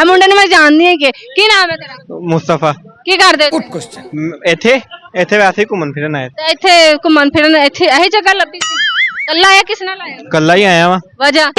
ਇਹ ਮੁੰਡੇ ਨੂੰ ਮੈਂ ਜਾਣਦੀ ਹਾਂ। ਕੀ ਨਾਮ ਹੈ ਤੇਰਾ? ਮੁਸਤਫਾ। ਕੀ ਕਰਦੇ ਹੋ? ਇੱਥੇ ਇੱਥੇ ਵੈਸੇ ਹੀ ਘੁੰਮਣ ਫਿਰਨ ਆਏ। ਤੇ ਇੱਥੇ ਘੁੰਮਣ ਫਿਰਨ ਇੱਥੇ ਇਹੀ ਜਗ੍ਹਾ ਲੱਭੀ ਸੀ? ਕੱਲਾ ਆਇਆ ਕਿਸ ਨਾਲ ਆਇਆ? ਕੱਲਾ ਹੀ ਆਇਆ ਵਾਂ। ਵਜ੍ਹਾ?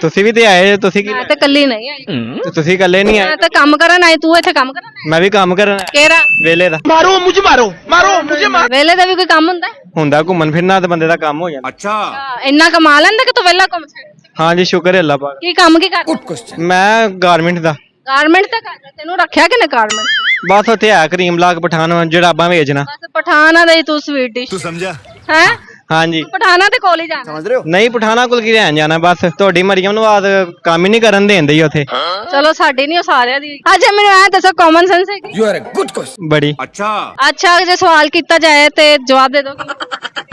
ਤੁਸੀਂ ਵੀ ਤੇ ਆਏ, ਤੁਸੀਂ ਕੀ? ਮੈਂ ਤੇ ਕੱਲੀ ਨਹੀਂ ਆਈ। ਤੇ ਤੁਸੀਂ ਇਕੱਲੇ ਨਹੀਂ ਆਏ? ਮੈਂ ਤਾਂ ਕੰਮ ਕਰਨ ਆਈ, ਤੂੰ ਇੱਥੇ ਕੰਮ ਕਰਨ ਆਇਆ? ਮੈਂ ਵੀ ਕੰਮ ਕਰਨ ਆਇਆ। ਕਿਹੜਾ? ਵੇਲੇ ਦਾ। मारो मुझे मारो मारो मुझे मारो। ਵੇਲੇ ਦਾ ਵੀ ਕੋਈ ਕੰਮ ਹੁੰਦਾ? ਹੁੰਦਾ ਘੁੰਮਣ ਫਿਰਨਾ ਤੇ ਬੰਦੇ ਦਾ ਕੰਮ ਹੋ ਜਾਂਦਾ। अच्छा ਇੰਨਾ ਕਮਾ ਲੈਂਦਾ ਕਿ ਤੂੰ ਵਿਹਲਾ ਘੁੰਮ ਸਕਦਾ? ਹਾਂਜੀ ਸ਼ੁਕਰ ਹੈ ਅੱਲਾਹ ਪਾਕ। ਕੀ ਕੰਮ ਕੀ ਕਰਦਾ? ਮੈਂ ਗਾਰਮੈਂਟ ਦਾ। ਗਾਰਮੈਂਟ ਤਾਂ ਕਰਦਾ, ਤੈਨੂੰ ਰੱਖਿਆ ਕਿ ਨਾ ਗਾਰਮੈਂਟ? ਬਸ ਉੱਥੇ ਹੈ ਕਰੀਮ ਲਾਗ ਪਠਾਨ ਜਰਾਬਾਂ ਵੇਚਣਾ। ਬਸ ਪਠਾਨਾ ਦੇ ਤੂੰ ਸਵੀਟ ਡਿਸ਼ तू समझा? ਹੈ? ਹਾਂਜੀ। ਪਠਾਨਾ ਤੇ ਕੋਲ ਹੀ ਜਾਣਾ। समझ रहे हो? ਨਹੀਂ ਪਠਾਨਾ ਕੋਲ ਕੀ ਰਹਿਣ ਜਾਣਾ, ਬਸ ਤੁਹਾਡੀ ਮਰੀਮ ਨੂੰ ਆਦ ਕੰਮ ਹੀ ਨਹੀਂ ਕਰਨ ਦੇਂਦੇ ਹੀ ਉੱਥੇ। ਚਲੋ ਸਾਡੀ ਨਹੀਂ, ਉਹ ਸਾਰਿਆਂ ਦੀ। ਅੱਛਾ ਮੈਨੂੰ ਐ ਦੱਸੋ, ਕਾਮਨ ਸੈਂਸ ਹੈ ਕਿ? You are a good question। ਬੜੀ। अच्छा ਅੱਛਾ ਜੇ ਸਵਾਲ ਕੀਤਾ ਜਾਏ ਤੇ ਜਵਾਬ ਦੇ ਦੋ।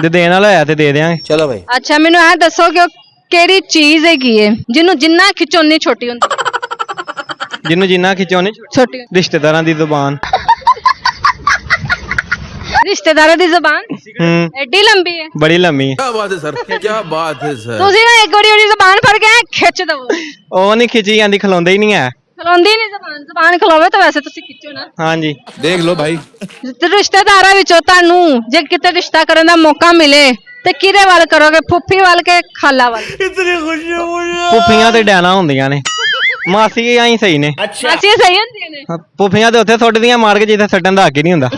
ਜੇ ਦੇਣ ਵਾਲਾ ਹੋਇਆ ਤੇ ਦੇ ਦਿਆਂਗੇ। चलो भाई। ਅੱਛਾ ਮੈਨੂੰ ਐ ਦੱਸੋ ਕਿ ਉਹ ਕਿਹੜੀ ਚੀਜ਼ ਹੈਗੀ ਹੈ ਜਿਹਨੂੰ ਜਿੰਨਾ ਖਿੱਚੋ ਉਨੀ ਛੋਟੀ ਹੁੰਦੀ? ਜਿਹਨੂੰ ਜਿੰਨਾ ਖਿੱਚੋ ਨਹੀਂ ਛੋਟੀ। ਰਿਸ਼ਤੇਦਾਰਾਂ ਦੀ ਜ਼ੁਬਾਨ। ਰਿਸ਼ਤੇਦਾਰਾਂ ਦੀ ਜ਼ਬਾਨ ਐਡੀ ਲੰਬੀ ਹੈ? ਬੜੀ ਲੰਮੀ ਹੈ। क्या बात है सर क्या बात है सर। ਤੁਸੀਂ ਨਾ ਇੱਕ ਵਾਰੀ ਉਹਦੀ ਜ਼ਬਾਨ ਫੜ ਕੇ ਐਂ ਖਿੱਚ ਦਵੋ। ਉਹ ਨਹੀਂ ਖਿੱਚੀ ਜਾਂਦੀ, ਖਲੋਂਦਾ ਹੀ ਨਹੀਂ ਹੈ। ਖਲੋਂਦੀ ਨਹੀਂ ਜ਼ਬਾਨ, ਜ਼ਬਾਨ ਖਲੋਵੇ ਤਾਂ ਵੈਸੇ ਤੁਸੀਂ ਖਿੱਚੋ ਨਾ। ਹਾਂਜੀ। देख लो भाई। ਤੇ ਰਿਸ਼ਤੇਦਾਰਾਂ ਵਿੱਚੋਂ ਤੁਹਾਨੂੰ ਜੇ ਕਿਤੇ ਰਿਸ਼ਤਾ ਕਰਨ ਦਾ ਮੌਕਾ ਮਿਲੇ ਤੇ ਕਿਹਦੇ ਵੱਲ ਕਰੋਗੇ? ਫੁੱਫੀ ਵੱਲ ਕੇ ਖਾਲਾ ਵੱਲ? ਪੁੱਫੀਆਂ ਤੇ ਡੈਣਾ ਹੁੰਦੀਆਂ ਨੇ, ਮਾਸੀ ਆਈ ਸਹੀ ਨੇ। ਮਾਸੀਆਂ ਸਹੀ ਹੁੰਦੀਆਂ ਨੇ? ਪੁੱਫੀਆਂ ਤੇ ਉੱਥੇ ਸੁੱਟਦੀਆਂ ਮਾਰ ਕੇ ਜਿੱਥੇ ਸੱਟਣ ਦਾ ਹੱਕ ਹੀ ਨਹੀਂ ਹੁੰਦਾ।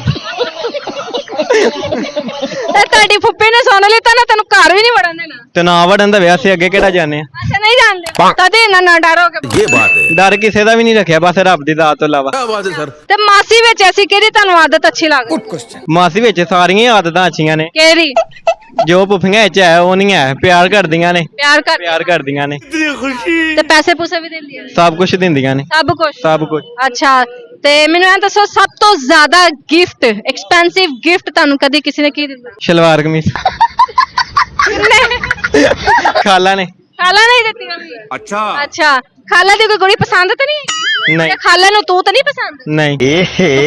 ਤੇ ਤੁਹਾਡੀ ਫੁੱਫੀ ਨੇ ਸੁਣ ਲਈ ਤਾਂ ਨਾ ਤੈਨੂੰ ਘਰ ਵੀ ਨਹੀਂ ਵੜਨ ਦੇਣਾ। ਤੇ ਨਾ ਵੜਨ ਦਾ ਵਿਆਹ ਸੀ, ਅੱਗੇ ਕਿਹੜਾ ਜਾਣੇ ਆ। ਅੱਛਾ ਨਹੀਂ ਜਾਣਦੇ ਕਦੇ ਨਾ ਡਰੋਗੇ? ये बात है। ਡਰ ਕਿਸੇ ਦਾ ਵੀ ਨਹੀਂ ਰੱਖਿਆ, ਬਸ ਰੱਬ ਦੀ ਦਾਤ ਤੋਂ ਇਲਾਵਾ। क्या बात है सर। ਤੇ ਮਾਸੀ ਵਿੱਚ ਐਸੀ ਕਿਹੜੀ ਤੁਹਾਨੂੰ ਆਦਤ ਅੱਛੀ ਲੱਗਦੀ? Good question। ਮਾਸੀ ਵਿੱਚ ਸਾਰੀਆਂ ਹੀ ਆਦਤਾਂ ਅੱਛੀਆਂ ਨੇ, ਕਿਹੜੀ? ਜੋ ਪੁੱਫੀਆਂ ਵਿੱਚ ਹੈ ਉਹ ਨਹੀਂ ਹੈ। ਪਿਆਰ ਕਰਦੀਆਂ ਨੇ, ਪਿਆਰ ਕਰ ਪਿਆਰ ਕਰਦੀਆਂ ਨੇ, ਤੇ ਪੈਸੇ ਪੂਸੇ ਵੀ ਦਿੰਦੀਆਂ ਨੇ? ਸਭ ਕੁਝ ਦਿੰਦੀਆਂ ਨੇ, ਸਭ ਕੁਝ? ਸਭ ਕੁਝ। ਅੱਛਾ ਤੇ ਮੈਨੂੰ ਇਹ ਦੱਸੋ ਸਭ ਤੋਂ ਜ਼ਿਆਦਾ ਗਿਫਟ, ਐਕਸਪੈਂਸਿਵ ਗਿਫਟ ਤੁਹਾਨੂੰ ਕਦੀ ਕਿਸੇ ਨੇ ਕੀ ਦਿੱਤਾ? ਸ਼ਲਵਾਰ ਕਮੀਜ਼ ਖਾਲਾ ਨੇ। ਖਾਲਾ ਨਹੀਂ ਦਿੱਤੀਆਂ ਵੀ? अच्छा ਅੱਛਾ ਖਾਲਾ ਦੀ ਕੋਈ ਕੁੜੀ ਪਸੰਦ ਤਾਂ ਨਹੀਂ? ਨਹੀਂ। ਤੇ ਖਾਲਾ ਨੂੰ ਤੂੰ ਤਾਂ ਨਹੀਂ ਪਸੰਦ? ਨਹੀਂ।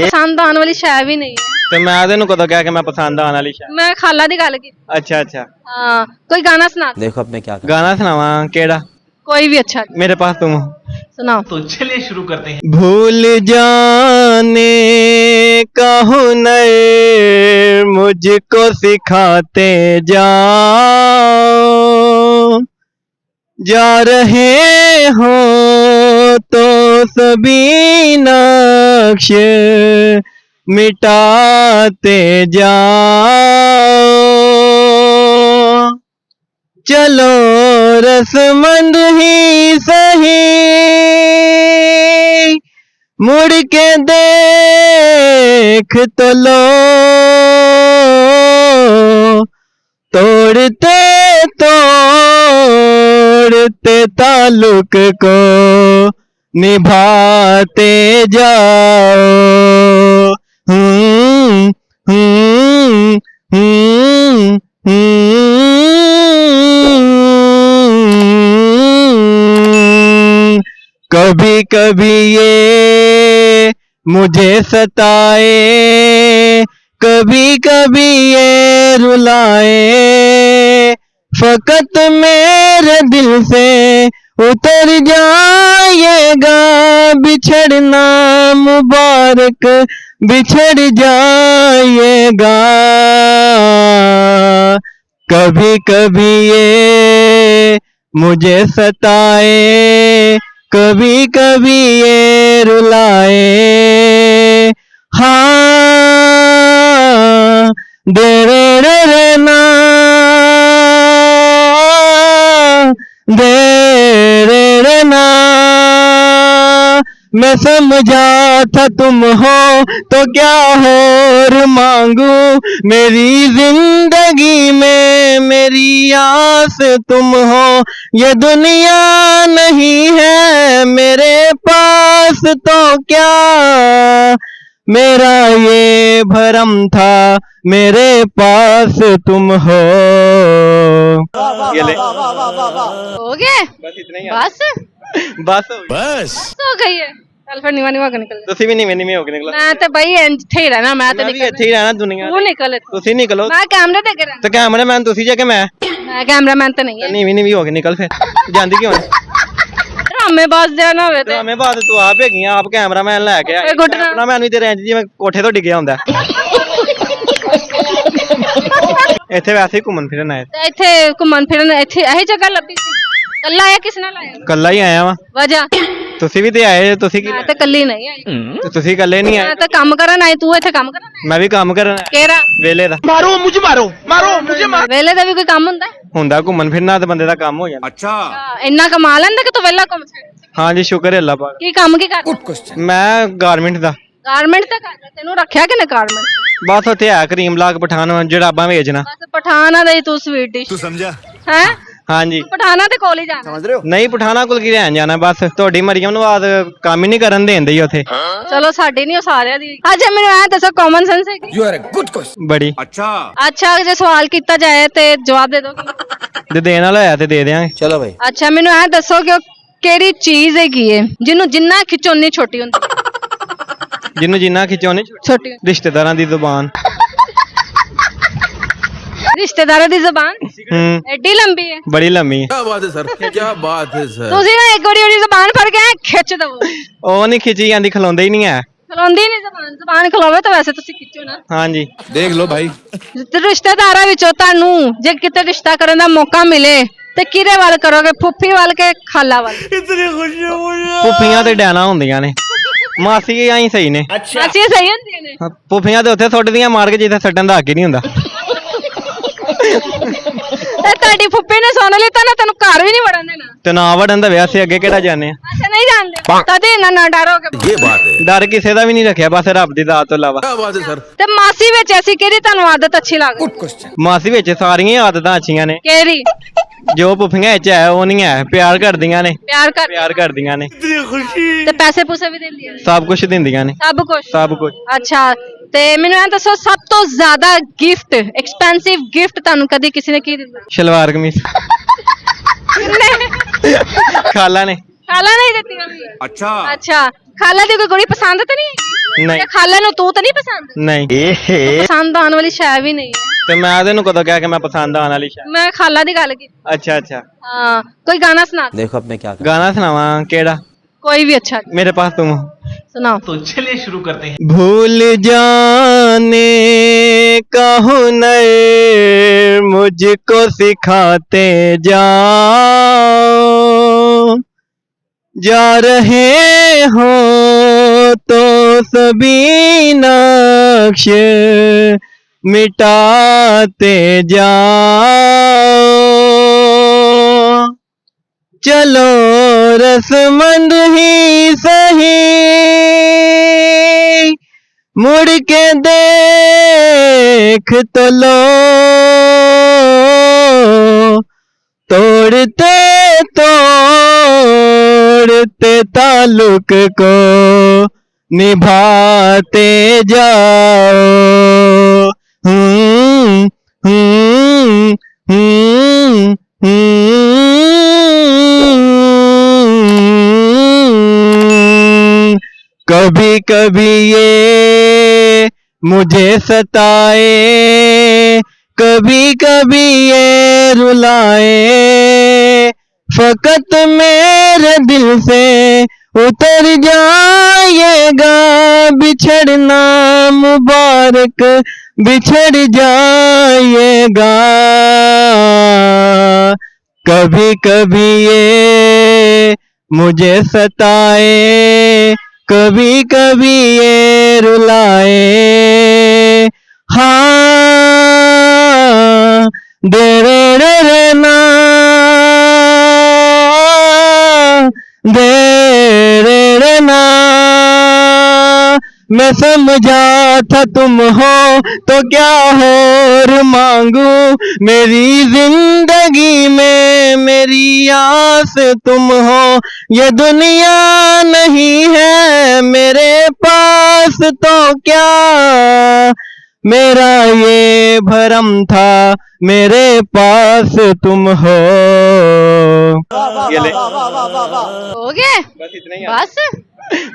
ਪਸੰਦ ਆਉਣ ਵਾਲੀ ਸ਼ੈ ਵੀ ਨਹੀਂ ਹੈ। ਤੇ ਮੈਂ ਤੈਨੂੰ ਕਦੋਂ ਕਿਹਾ ਕਿ ਮੈਂ ਪਸੰਦ ਆਉਣ ਵਾਲੀ ਸ਼ਾਇਦ? ਮੈਂ ਖਾਲਾ ਦੀ ਗੱਲ ਕੀਤੀ। ਅੱਛਾ ਅੱਛਾ। ਹਾਂ ਕੋਈ ਗਾਣਾ ਸੁਣਾ। देखो अब मैं क्या ਗਾਣਾ ਸੁਣਾਵਾਂ ਕਿਹੜਾ? ਕੋਈ ਵੀ ਅੱਛਾ ਮੇਰੇ ਪਾਸ ਤੁਮ ਹੋ। ਸੁਣਾਓ। तो चलिए शुरू करते हैं। भूल जाने का हुनर मुझको सिखाते जाओ, जा रहे हो तो सभी नक्श मिटाते जाओ, चलो रसमंद ही सही मुड़ के देख तो लो, तोड़ते तोड़ते ताल्लुक को निभाते जाओ। कभी कभी ये मुझे सताए, कभी कभी ये रुलाए, फकत मेरे दिल से उतर जाएगा बिछड़ना मुबारक बिछड़ जाएगा। कभी कभी ये मुझे सताए, कभी कभी ये रुलाए, हाँ दे रे ना दे रे ना। मैं समझा था तुम हो तो क्या और मांगू, मेरी जिंदगी में मेरी आस तुम हो, ये दुनिया नहीं है मेरे पास तो क्या, मेरा ये भरम था मेरे पास तुम हो। ये ले। हो गया? बस इतना ही। बस बस बस हो गई है। चल फिर निवा निवा के निकल। ਤੁਸੀਂ ਵੀ ਨਹੀਂ ਹੋ ਕੇ ਨਿਕਲੋ। मैं तो भाई ਇੱਥੇ ਹੀ ਰਹਿਣਾ, ਮੈਂ ਤਾਂ ਮੈਂ ਵੀ ਇੱਥੇ ਹੀ ਰਹਿਣਾ ਦੁਨੀਆ ਤੂੰ ਨਿਕਲ ਇੱਥੋਂ। ਤੁਸੀਂ ਨਿਕਲੋ। ਮੈਂ ਕੈਮਰੇ ਤੇ ਅੱਗੇ ਰਹਿਣਾ। ਤੇ ਕੈਮਰਾਮੈਨ ਤੁਸੀਂ ਜੇ ਕਿ ਮੈਂ ਮੈਂ ਕੈਮਰਾਮੈਨ ਤਾਂ ਨਹੀਂ ਹੈ। ਨਹੀਂ ਵੀ ਹੋ ਕੇ ਨਿਕਲ ਫਿਰ ਜਾਂਦੀ ਕਿਉਂ ਨਹੀਂ? ਡਰਾਮੇਬਾਜ਼ ਜਿਹਾ ਨਾ ਹੋਵੇ ਤੇ ਡਰਾਮੇ ਬਾਅਦ ਤੂੰ ਆਪ ਹੈਗੀਆਂ ਆਪ ਕੈਮਰਾਮੈਨ ਲੈ ਕੇ ਆਈ ਗੁੱਟਣਾ। ਆਪਣਾ ਮੈਨੂੰ ਤੇ ਰੇਂਜ ਜਿਵੇਂ ਕੋਠੇ ਤੋਂ ਡਿੱਗਿਆ ਹੁੰਦਾ ਇੱਥੇ ਵੈਸੇ ਹੀ ਘੁੰਮਣ ਫਿਰਨ ਆਏ ਤੇ ਇੱਥੇ ਘੁੰਮਣ ਫਿਰਨ ਇੱਥੇ ਇਹੀ ਜਗ੍ਹਾ ਲੱਭੀ ਸੀ ਕੱਲਾ ਆਇਆ ਕਿਸ ਨਾਲ ਆਇਆ ਕੱਲਾ ਹੀ ਆਇਆ ਵਾਂ ਵਜ੍ਹਾ ਤੁਸੀਂ ਵੀ ਤੇ ਆਏ ਤੁਸੀਂ ਕੀ ਮੈਂ ਤੇ ਕੱਲੀ ਨਹੀਂ ਆਈ ਤੇ ਤੁਸੀਂ ਇਕੱਲੇ ਨਹੀਂ ਆਏ ਮੈਂ ਤਾਂ ਕੰਮ ਕਰਨ ਆਈ ਤੂੰ ਇੱਥੇ ਕੰਮ ਕਰਨ ਆਇਆ ਮੈਂ ਵੀ ਕੰਮ ਕਰਨ ਆਇਆ ਕਿਹੜਾ ਵੇਲੇ ਦਾ ਵੇਲੇ ਦਾ ਵੀ ਕੋਈ ਕੰਮ ਹੁੰਦਾ ਹੈ? ਹੁੰਦਾ ਘੁੰਮਣ ਫਿਰਨਾ ਤੇ ਬੰਦੇ ਦਾ ਕੰਮ ਹੋ ਜਾਂਦਾ अच्छा ਇੰਨਾ ਕਮਾ ਲੈਂਦਾ ਕਿ ਤੂੰ ਵਿਹਲਾ ਕੰਮ ਛੱਡ ਹਾਂਜੀ ਸ਼ੁਕਰ ਹੈ ਅੱਲਾ ਪਾਕ ਕੀ ਕੰਮ ਕੀ ਕਰਦਾ ਮੈਂ ਗਾਰਮੈਂਟ ਦਾ ਗਾਰਮੈਂਟ ਤੇ ਕਰਦਾ ਤੈਨੂੰ ਰੱਖਿਆ ਕਿਨੇ ਗਾਰਮੈਂਟ ਬਸ ਉੱਥੇ ਹੈ ਕਰੀਮ ਲਾਗ ਪਠਾਨ ਜੜਾਬਾਂ ਵੇਚਣਾ ਬਸ ਪਠਾਨਾ ਦੇ ਤੂੰ ਸਵੀਟ ਡਿਸ਼ तू समझा ਹੈ ਹਾਂਜੀ ਪਠਾਨਾ ਤੇ ਕੋਲ ਹੀ ਜਾਣਾ ਨਹੀਂ ਪਠਾਨਾ ਕੋਲ ਕੀ ਰਹਿਣ ਜਾਣਾ ਬਸ ਤੁਹਾਡੀ ਮਰੀਮ ਨੂੰ ਆਦ ਕੰਮ ਹੀ ਨਹੀਂ ਕਰਨ ਦੇਂਦੇ ਉੱਥੇ ਚਲੋ ਸਾਡੀ ਨਹੀਂ ਉਹ ਸਾਰਿਆਂ ਦੀ ਅੱਛਾ ਮੈਨੂੰ ਐ ਦੱਸੋ ਕਾਮਨ ਸੈਂਸ ਹੈ you are a good question ਬੜੀ अच्छा ਅੱਛਾ ਜੇ ਸਵਾਲ ਕੀਤਾ ਜਾਏ ਤੇ ਜਵਾਬ ਦੇ ਦੋ ਜੇ ਦੇਣ ਵਾਲਾ ਹੋਇਆ ਤੇ ਦੇ ਦਿਆਂਗੇ चलो भाई ਅੱਛਾ ਮੈਨੂੰ ਐ ਦੱਸੋ ਕਿ ਉਹ ਕਿਹੜੀ ਚੀਜ਼ ਹੈਗੀ ਹੈ ਜਿਹਨੂੰ ਜਿੰਨਾ ਖਿੱਚੋ ਉਨੀ ਛੋਟੀ ਹੁੰਦੀ ਜਿਹਨੂੰ ਜਿੰਨਾ ਖਿੱਚੋ ਨਹੀਂ ਛੋਟੀ ਹੁੰਦੀ। ਰਿਸ਼ਤੇਦਾਰਾਂ ਦੀ ਜ਼ੁਬਾਨ ਰਿਸ਼ਤੇਦਾਰਾਂ ਦੀ ਜ਼ਬਾਨ ਹੂੰ ਐਡੀ ਲੰਬੀ ਹੈ ਬੜੀ ਲੰਮੀ ਹੈ क्या बात है सर क्या बात है सर ਤੁਸੀਂ ਨਾ ਇੱਕ ਵਾਰੀ ਉਹਦੀ ਜ਼ਬਾਨ ਫੜ ਕੇ ਐਂ ਖਿੱਚ ਦਵੋ ਉਹ ਨਹੀਂ ਖਿੱਚੀ ਜਾਂਦੀ ਖਲੋਂਦੇ ਹੀ ਨਹੀਂ ਹੈ ਖਲੋਂਦੀ ਨਹੀਂ ਜ਼ਬਾਨ ਜ਼ਬਾਨ ਖਲੋਵੇ ਤਾਂ ਵੈਸੇ ਤੁਸੀਂ ਖਿੱਚੋ ਨਾ ਹਾਂਜੀ देख लो भाई ਤੇ ਰਿਸ਼ਤੇਦਾਰਾਂ ਵਿੱਚੋਂ ਤੁਹਾਨੂੰ ਜੇ ਕਿਤੇ ਰਿਸ਼ਤਾ ਕਰਨ ਦਾ ਮੌਕਾ ਮਿਲੇ ਤੇ ਕਿਹਦੇ ਵੱਲ ਕਰੋਗੇ ਫੁੱਫੀ ਵੱਲ ਕੇ ਖਾਲਾ ਵੱਲ ਪੁੱਫੀਆਂ ਤੇ ਡੈਣਾ ਹੁੰਦੀਆਂ ਨੇ ਮਾਸੀ ਆਈ ਸਹੀ ਨੇ ਅਸੀਂ ਸਹੀ ਹੁੰਦੀਆਂ ਨੇ ਹਾਂ, ਪੁੱਫੀਆਂ ਤੇ ਉੱਥੇ ਸੁੱਟਦੀਆਂ ਮਾਰ ਕੇ ਜਿੱਥੇ ਸੱਟਣ ਦਾ ਹੱਕ ਹੀ ਨਹੀਂ ਹੁੰਦਾ ਤੇ ਤੁਹਾਡੀ ਫੁੱਫੀ ਨੇ ਸੁਣ ਲਈ ਤਾਂ ਨਾ ਤੈਨੂੰ ਘਰ ਵੀ ਨਹੀਂ ਵੜਨ ਦੇਣਾ ਤੇ ਨਾ ਵੜਨ ਦਾ ਵਿਆਹ ਅਸੀਂ ਅੱਗੇ ਕਿਹੜਾ ਜਾਣੇ ਆ ਅੱਛਾ ਨਹੀਂ ਜਾਣਦੇ ਤਦੇ ਨਾ ਡਰੋਗੇ ये बात है ਡਰ ਕਿਸੇ ਦਾ ਵੀ ਨਹੀਂ ਰੱਖਿਆ ਬਸ ਰੱਬ ਦੀ ਦਾਤ ਤੋਂ ਇਲਾਵਾ क्या बात है सर ਤੇ ਮਾਸੀ ਵਿੱਚ ਐਸੀ ਕਿਹੜੀ ਤੁਹਾਨੂੰ ਆਦਤ ਅੱਛੀ ਲੱਗਦੀ गुड क्वेश्चन ਮਾਸੀ ਵਿੱਚ ਸਾਰੀਆਂ ਹੀ ਆਦਤਾਂ ਅੱਛੀਆਂ ਨੇ ਕਿਹੜੀ ਜੋ ਪੁੱਫੀਆਂ ਵਿੱਚ ਹੈ ਉਹ ਨਹੀਂ ਹੈ ਪਿਆਰ ਕਰਦੀਆਂ ਨੇ ਪਿਆਰ ਕਰਦੀਆਂ ਨੇ ਤੇ ਪੈਸੇ ਪੂਸੇ ਵੀ ਦਿੰਦੀਆਂ ਨੇ ਸਭ ਕੁਝ ਦਿੰਦੀਆਂ ਨੇ ਸਭ ਕੁਝ ਅੱਛਾ ਤੇ ਮੈਨੂੰ ਇਹ ਦੱਸੋ ਸਭ ਤੋਂ ਜ਼ਿਆਦਾ ਗਿਫਟ ਐਕਸਪੈਂਸਿਵ ਗਿਫਟ ਤੁਹਾਨੂੰ ਕਦੀ ਕਿਸੇ ਨੇ ਕੀ ਦਿੱਤਾ ਸ਼ਲਵਾਰ ਕਮੀਜ਼ ਖਾਲਾ ਨੇ ਖਾਲਾ ਨਹੀਂ ਦਿੱਤੀ ਕਦੀ अच्छा ਅੱਛਾ ਖਾਲਾ ਦੀ ਕੋਈ ਕੁੜੀ ਪਸੰਦ ਤਾਂ ਨਹੀਂ ਹੈਗੀ? ਨਹੀਂ ਤੇ ਖਾਲਾ ਨੂੰ ਤੂੰ ਤਾਂ ਨਹੀਂ ਪਸੰਦ ਨਹੀਂ ਪਸੰਦ ਆਉਣ ਵਾਲੀ ਸ਼ੈ ਵੀ ਨਹੀਂ ਹੈ ਤੇ ਮੈਂ ਉਹਨੂੰ ਕਦੋਂ ਕਿਹਾ ਕਿ ਮੈਂ ਪਸੰਦ ਆਉਣ ਵਾਲੀ ਸ਼ਾਇਦ ਮੈਂ ਖਾਲਾ ਦੀ ਗੱਲ ਕੀਤੀ ਅੱਛਾ ਅੱਛਾ ਹਾਂ ਕੋਈ ਗਾਣਾ ਸੁਣਾ ਦੇ। देखो अपने क्या ਗਾਣਾ ਸੁਣਾਵਾਂ ਕਿਹੜਾ ਕੋਈ ਵੀ ਅੱਛਾ मेरे पास तुम हो ਸੁਣਾਓ भूल जाने का हुनर मुझको सिखाते जाओ जा रहे हो तो सभी नक्श मिटाते जाओ चलो रसमंद ही सही मुड़ के देख तो लो तोड़ते तोड़ते ताल्लुक को निभाते जाओ कभी कभी ये मुझे सताए कभी कभी ये रुलाए फकत मेरे दिल से उतर जाएगा बिछड़ना मुबारक बिछड़ जाएगा कभी कभी ये मुझे सताए कभी कभी ये रुलाए हाँ दे रे ना दे रे ना मैं समझा था तुम हो तो क्या और मांगू मेरी जिंदगी में मेरी आस तुम हो ये दुनिया नहीं है मेरे पास तो क्या मेरा ये भरम था मेरे पास तुम हो ये ले हो गया बस इतना ही बस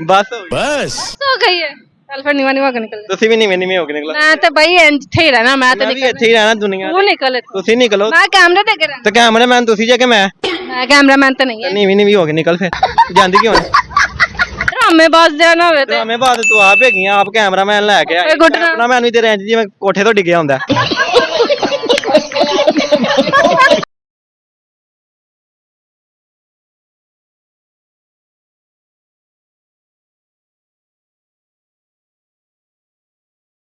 बस हो गया। बस हो गई है ਚੱਲ ਫਿਰ ਨੀਵਾ ਨੀਵਾ ਕੇ ਨਿਕਲ ਜਾ। ਤੁਸੀਂ ਵੀ ਨੀਵੇਂ ਹੋ ਕੇ ਨਿਕਲੋ। ਮੈਂ ਤੇ ਬਈ ਇੱਥੇ ਹੀ ਰਹਿਣਾ, ਮੈਂ ਤੇ ਮੈਂ ਵੀ ਨਿਕਲ ਇੱਥੇ ਹੀ ਰਹਿਣਾ ਦੁਨੀਆ ਤੂੰ ਨਿਕਲ ਇੱਥੋਂ। ਤੁਸੀਂ ਨਿਕਲੋ ਮੈਂ ਕੈਮਰੇ ਤੇ ਅੱਗੇ ਰਹਿਣਾ। ਤੇ ਕੈਮਰਾਮੈਨ ਤੁਸੀਂ ਜੇ ਕਿ ਮੈਂ ਕੈਮਰਾਮੈਨ ਤਾਂ ਨਹੀਂ ਹੈ। ਨੀਵੀਂ ਹੋ ਕੇ ਨਿਕਲ ਫਿਰ ਜਾਂਦੀ ਕਿਉਂ ਨਹੀਂ ਡਰਾਮੇ ਬਾਜ਼ ਦੇ ਨਾ ਹੋਵੇ ਤੇ ਡਰਾਮੇ ਬਾਅਦ ਤੂੰ ਆਪ ਹੈਗੀ ਆ, ਆਪ ਕੈਮਰਾਮੈਨ ਲੈ ਕੇ ਆਈ। ਗੁੱਡ ਨਾ। ਆਪਣਾ ਮੈਨੂੰ ਤੇ ਰੇਂਜ ਜਿਵੇਂ ਕੋਠੇ ਤੋਂ ਡਿੱਗਿਆ ਹੁੰਦਾ